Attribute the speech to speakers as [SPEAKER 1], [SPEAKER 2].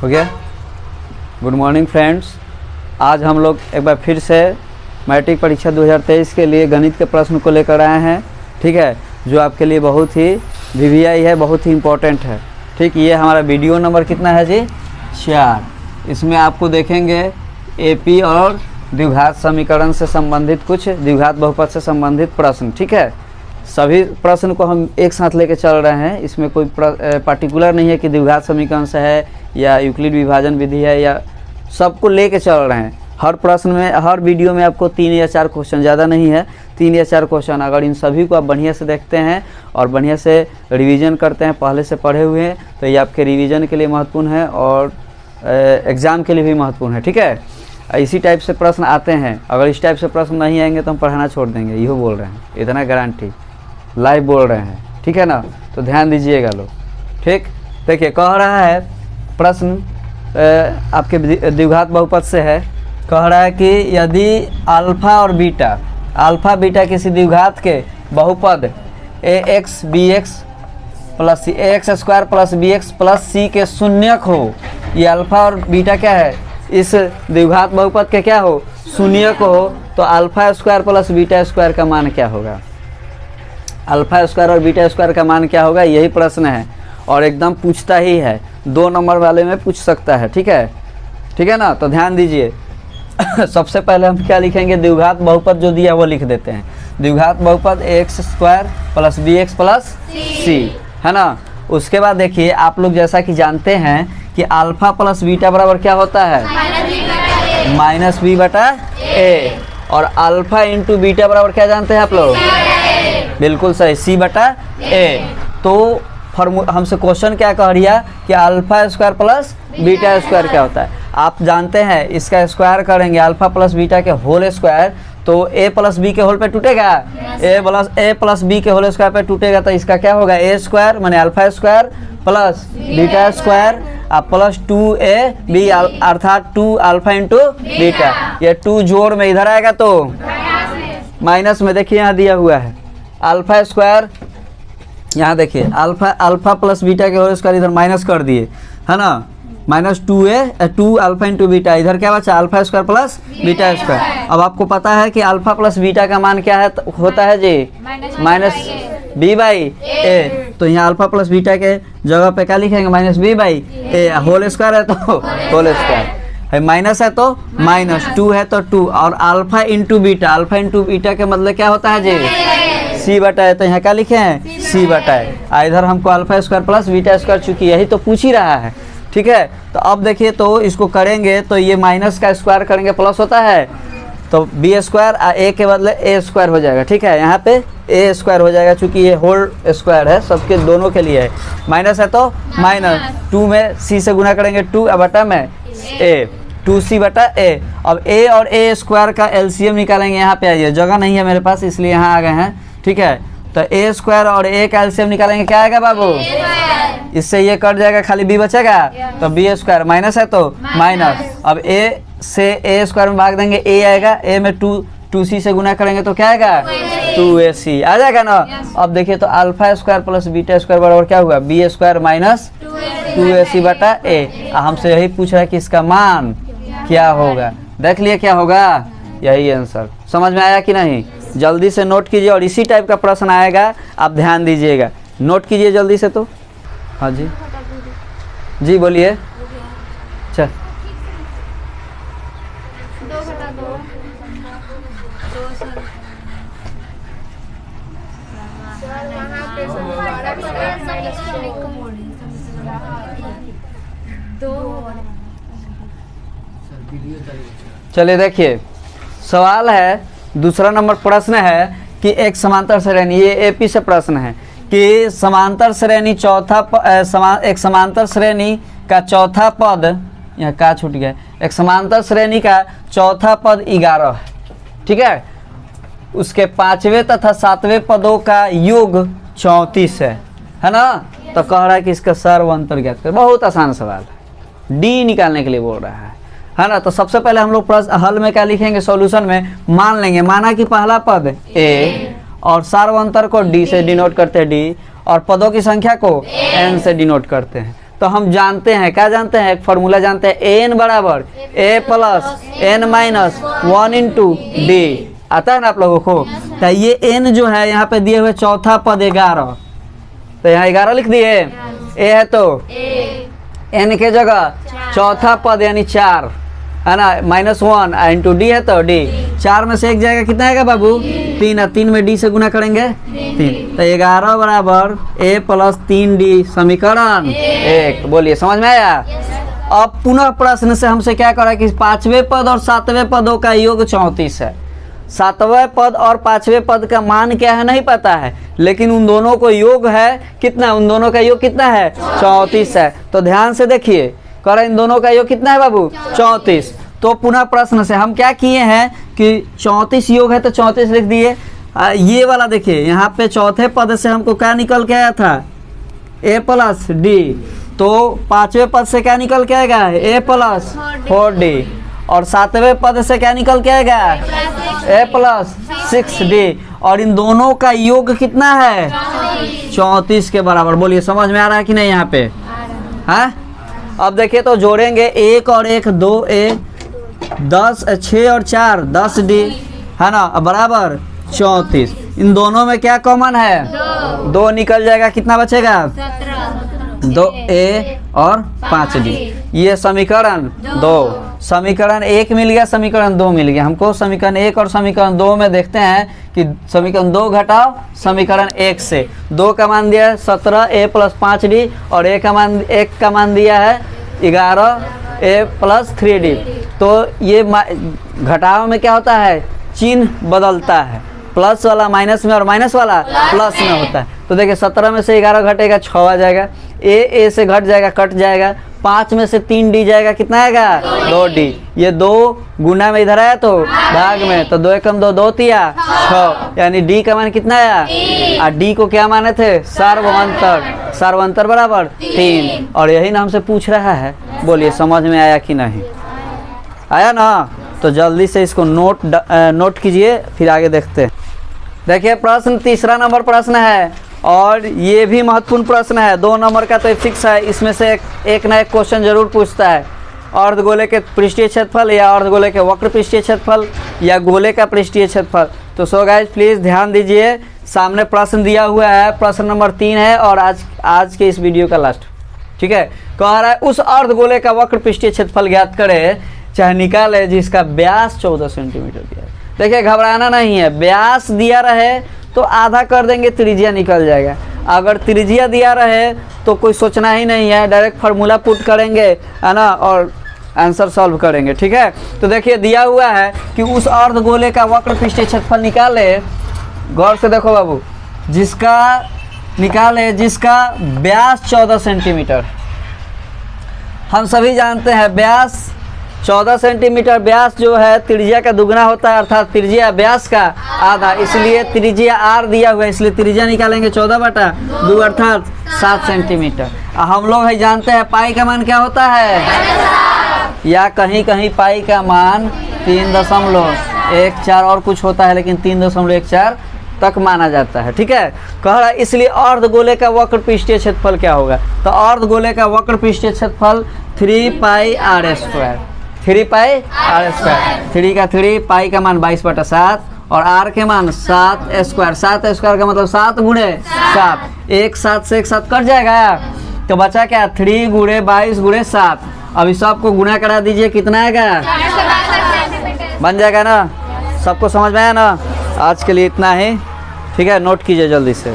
[SPEAKER 1] हो गया। Good morning friends, आज हम लोग एक बार फिर से मैट्रिक परीक्षा 2023 के लिए गणित के प्रश्न को लेकर आए हैं। ठीक है, जो आपके लिए बहुत ही वीवीआई है, बहुत ही इम्पोर्टेंट है। ठीक, ये हमारा वीडियो नंबर कितना है जी? 4। इसमें आपको देखेंगे एपी और द्विघात समीकरण से संबंधित कुछ द्विघात बहुपद से संबंधित प्रश्न। ठीक है, सभी प्रश्न को हम एक साथ लेके चल रहे हैं। इसमें कोई पार्टिकुलर नहीं है कि द्विघात समीकरण से है या यूक्लिड विभाजन विधि है, या सबको लेके चल रहे हैं। हर प्रश्न में, हर वीडियो में आपको 3 या 4 क्वेश्चन, ज़्यादा नहीं है, 3 या 4 क्वेश्चन। अगर इन सभी को आप बढ़िया से देखते हैं और बढ़िया से रिवीजन करते हैं, पहले से पढ़े हुए हैं, तो ये आपके रिवीजन के लिए महत्वपूर्ण है और एग्ज़ाम के लिए भी महत्वपूर्ण है। ठीक है, इसी टाइप से प्रश्न आते हैं। अगर इस टाइप से प्रश्न नहीं आएंगे तो हम पढ़ाना छोड़ देंगे, ये बोल रहे हैं, इतना गारंटी लाइव बोल रहे हैं। ठीक है ना, तो ध्यान दीजिएगा लोग। ठीक, देखिए कह रहा है प्रश्न आपके द्विघात बहुपद से है। कह रहा है कि यदि अल्फ़ा और बीटा, अल्फ़ा बीटा किसी द्विघात के बहुपद ax bx plus ax square plus bx plus c के शून्यक हो, ये अल्फ़ा और बीटा क्या है? इस द्विघात बहुपद के क्या हो? शून्यक हो, तो alpha square plus beta square का मान क्या होगा? अल्फ़ा स्क्वायर और बीटा स्क्वायर का मान क्या होगा? यही प्रश्न है और एकदम पूछता ही है, 2 नंबर वाले में पूछ सकता है। ठीक है, ठीक है ना, तो ध्यान दीजिए। सबसे पहले हम क्या लिखेंगे? द्विघात बहुपद जो दिया वो लिख देते हैं। द्विघात बहुपद ax square plus bx plus c है ना। उसके बाद देखिए, आप लोग जैसा कि जानते हैं कि अल्फ़ा प्लस बीटा बराबर क्या होता है? माइनस बी बटा ए। और अल्फ़ा इंटू बीटा बराबर क्या जानते हैं आप लोग? बिल्कुल सही, सी बटा ए। तो हमसे क्वेश्चन क्या कह रिया कि alpha square plus beta square क्या होता है? आप जानते हैं, इसका स्क्वायर करेंगे अल्फ़ा प्लस बीटा के होल स्क्वायर, तो ए प्लस बी के होल पे टूटेगा, ए प्लस बी के होल स्क्वायर पे टूटेगा, तो इसका क्या होगा? ए स्क्वायर माने alpha square plus beta square plus 2ab अर्थात 2 अल्फ़ा इंटू बीटा। ये 2 जोड़ में इधर आएगा तो माइनस में, देखिए यहाँ दिया हुआ है अल्फ़ा स्क्वायर, यहाँ देखिए अल्फ़ा प्लस बीटा के होल स्क्वायर इधर माइनस कर दिए है ना, माइनस 2 अल्फ़ा इंटू बीटा, इधर क्या बचा? Alpha square plus beta square. अब आपको पता है कि अल्फ़ा प्लस बीटा का मान क्या है? होता है जी माइनस बी बाई ए। तो यहाँ अल्फ़ा प्लस बीटा के जगह पे क्या लिखेंगे? Minus b by a. Whole square है तो होल स्क्वायर है, माइनस है तो माइनस, 2 है तो 2, और alpha into beta, alpha into beta के मतलब क्या होता है जी? सी बटा है, तो यहाँ क्या लिखे हैं? सी बटा है। इधर हमको alpha square plus beta square, चूँकि यही तो पूछ ही रहा है। ठीक है, तो अब देखिए, तो इसको करेंगे तो ये माइनस का स्क्वायर करेंगे प्लस होता है, तो बी स्क्वायर ए के बदले ए स्क्वायर हो जाएगा। ठीक है, यहाँ पे ए स्क्वायर हो जाएगा, चूँकि ये होल स्क्वायर है, सबके दोनों के लिए है। माइनस है तो माइनस, 2 में सी से गुना करेंगे 2 बटा में ए, 2c बटा ए। अब a और a स्क्वायर का एलसीएम निकालेंगे। यहाँ पे आइए, जगह नहीं है मेरे पास इसलिए यहाँ आ गए हैं। ठीक है, तो a स्क्वायर और a का एलसीएम निकालेंगे, क्या आएगा बाबू? इससे ये कट जाएगा, खाली b बचेगा, तो b स्क्वायर माइनस है तो माइनस। अब a से a स्क्वायर में भाग देंगे, a आएगा, a में 2c से गुना करेंगे तो क्या आएगा? 2ac आ जाएगा ना। अब देखिए, तो alpha square plus beta square बराबर क्या हुआ? b स्क्वायर माइनस 2ac बटा ए। हमसे यही पूछ रहा है कि इसका मान क्या होगा। देख लिए क्या होगा? यही आंसर। समझ में आया कि नहीं? जल्दी से नोट कीजिए, और इसी टाइप का प्रश्न आएगा, आप ध्यान दीजिएगा, नोट कीजिए जल्दी से। तो हाँ जी, जी बोलिए। अच्छा, चलिए देखिए, सवाल है, दूसरा नंबर प्रश्न है कि एक समांतर श्रेणी, ये एपी से प्रश्न है कि समांतर श्रेणी एक समांतर श्रेणी का चौथा पद, यहाँ का छूट गया, एक समांतर श्रेणी का चौथा पद 11 है। ठीक है, उसके 5वें तथा 7वें पदों का योग 34 है ना। तो कह रहा है कि इसका सर्व अंतर ज्ञात कर। बहुत आसान सवाल है, डी निकालने के लिए बोल रहा है ना। तो सबसे पहले हम लोग प्रश्न हल में क्या लिखेंगे? सॉल्यूशन में मान लेंगे, माना कि पहला पद ए और सार्वंतर को डी से डिनोट करते हैं, डी, और पदों की संख्या को n से डिनोट करते हैं। तो हम जानते हैं, क्या जानते हैं, एक फॉर्मूला जानते हैं, एन बराबर a plus n minus 1 into d. आता है ना आप लोगों को? तो ये एन जो है यहाँ पे दिए हुए चौथा पद 11, तो यहाँ 11 लिख दिए। ए है तो एन के जगह चौथा पद यानी 4 है ना, -1 इंटू डी है तो डी। 4 में से एक जाएगा, कितना आएगा बाबू? 3 है, 3 में डी से गुना करेंगे 3, तो 11 बराबर ए प्लस 3d समीकरण 1। बोलिए समझ में आया? अब पुनः प्रश्न से हमसे क्या करा कि 5वें पद और 7वें पदों का योग 34 है। 7वें पद और 5वें पद का मान क्या है नहीं पता है, लेकिन उन दोनों को योग है कितना, उन दोनों का योग कितना है? 34 है। तो ध्यान से देखिए, कह इन दोनों का योग कितना है बाबू? 34। तो पुनः प्रश्न से हम क्या किए हैं कि 34 योग है तो 34 लिख दिए। ये वाला देखिए, यहाँ पे चौथे पद से हमको क्या निकल के आया था? ए प्लस डी। तो 5वें पद से क्या निकल के आएगा? ए प्लस 4d। और 7वें पद से क्या निकल के आएगा? ए प्लस 6d। और इन दोनों का योग कितना है? 34 के बराबर। बोलिए समझ में आ रहा है कि नहीं यहाँ पे? है? अब देखिए तो जोड़ेंगे 1 और 1 2a, 10 6 और 4 10d है ना, बराबर 34। इन दोनों में क्या कॉमन है? 2 निकल जाएगा, कितना बचेगा? 2a और 5d। ये समीकरण 2। समीकरण 1 मिल गया, समीकरण 2 मिल गया। हमको समीकरण 1 और समीकरण 2 में देखते हैं कि समीकरण 2 घटाओ समीकरण 1 से। 2 का मान दिया है 17 a प्लस 5d और 1 का मान दिया है 11 a प्लस 3d। तो ये घटाव में क्या होता है? चिन्ह बदलता है, प्लस वाला माइनस में और माइनस वाला प्लस में होता है। तो देखिए 17 में से 11 घटेगा 6 आ जाएगा, ए से घट जाएगा, कट जाएगा। 5 में से 3d जाएगा, कितना आएगा? 2d। ये 2 गुना में इधर आया तो भाग में, तो 2 एकम 2 2 तिया 6, यानी d का मान कितना आया? और d को क्या माने थे? सार्वंतर। सार्वंतर बराबर 3। और यही ना हमसे पूछ रहा है। बोलिए समझ में आया कि नहीं? आया ना? तो जल्दी से इसको नोट कीजिए, फिर आगे देखते हैं। देखिए प्रश्न तीसरा नंबर प्रश्न है, और ये भी महत्वपूर्ण प्रश्न है। 2 नंबर का तो फिक्स है, इसमें से एक ना एक क्वेश्चन जरूर पूछता है। अर्धगोले के पृष्ठीय क्षेत्रफल या अर्धगोले के वक्र पृष्ठीय क्षेत्रफल या गोले का पृष्ठीय क्षेत्रफल। तो सो गाइस प्लीज़ ध्यान दीजिए, सामने प्रश्न दिया हुआ है, प्रश्न नंबर 3 है और आज के इस वीडियो का लास्ट। ठीक है, कह रहा है उस अर्धगोले का वक्र पृष्ठीय क्षेत्रफल ज्ञात करे, चाहे निकाले, जिसका व्यास 14 सेंटीमीटर दिया है। देखिए घबराना नहीं है, व्यास दिया रहे तो आधा कर देंगे, त्रिज्या निकल जाएगा। अगर त्रिज्या दिया रहे तो कोई सोचना ही नहीं है, डायरेक्ट फार्मूला पुट करेंगे है ना, और आंसर सॉल्व करेंगे। ठीक है, तो देखिए दिया हुआ है कि उस अर्धगोले का वक्र पृष्ठीय क्षेत्रफल निकाले। गौर से देखो बाबू, जिसका निकाले जिसका व्यास 14 सेंटीमीटर। हम सभी जानते हैं व्यास 14 सेंटीमीटर व्यास जो है त्रिज्या का दुगना होता है, अर्थात त्रिज्या व्यास का आधा। इसलिए त्रिज्या r दिया हुआ है, इसलिए त्रिज्या निकालेंगे 14/2 अर्थात 7 सेंटीमीटर। हम लोग है जानते हैं पाई का मान क्या होता है, या कहीं कहीं पाई का मान 3.14 और कुछ होता है, लेकिन 3.14 तक माना जाता है। ठीक है, कह रहा है इसलिए अर्धगोले का वक्र पृष्ठीय क्षेत्रफल क्या होगा। तो अर्धगोले का वक्र पृष्ठीय क्षेत्रफल 3πr²। 3πr²। 3 का 3, पाई का मान 22/7 और r के मान 7² 7² का मतलब 7 गुणे 7। एक 7 से एक 7 कट जाएगा, तो बचा क्या? 3 गुणे 22 गुणे 7। अभी सबको गुणा करा दीजिए, कितना आएगा? बन जाएगा ना? सबको समझ में आया ना? आज के लिए इतना ही। ठीक है, नोट कीजिए जल्दी से।